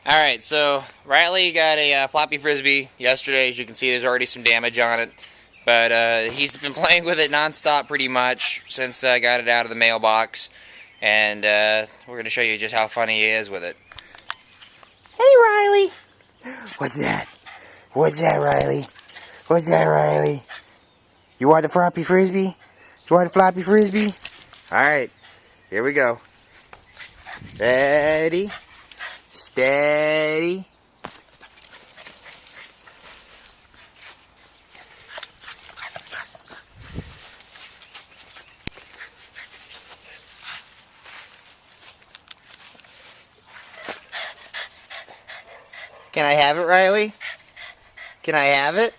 Alright, so Riley got a floppy Frisbee yesterday. As you can see, there's already some damage on it. But he's been playing with it non-stop pretty much since I got it out of the mailbox. And we're going to show you just how funny he is with it. Hey, Riley! What's that? What's that, Riley? What's that, Riley? You want the floppy Frisbee? You want the floppy Frisbee? Alright, here we go. Ready? Steady. Can I have it, Riley? Can I have it?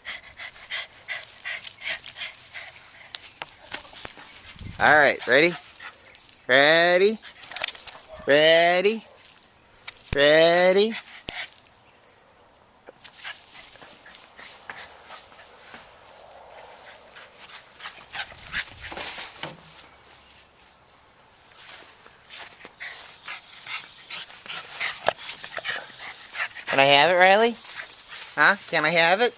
Alright, ready? Ready? Ready? Ready? Can I have it, Riley? Huh? Can I have it?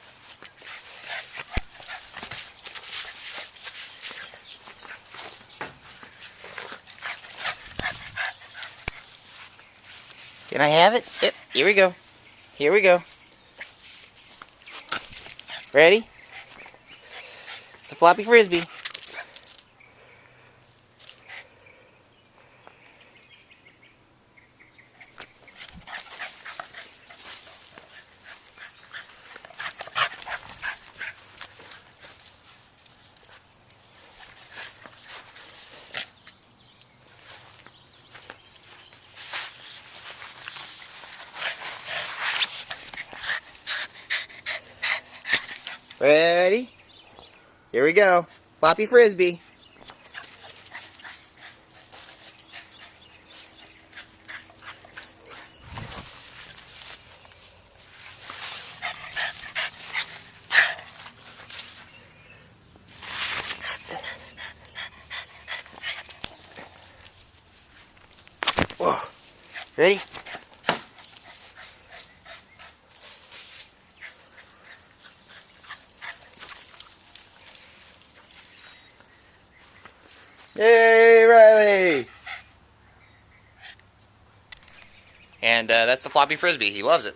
Can I have it? Yep, here we go. Here we go. Ready? It's the floppy Frisbee. Ready? Here we go. Floppy Frisbee. Whoa. Ready? Yay, Riley! And that's the floppy Frisbee. He loves it.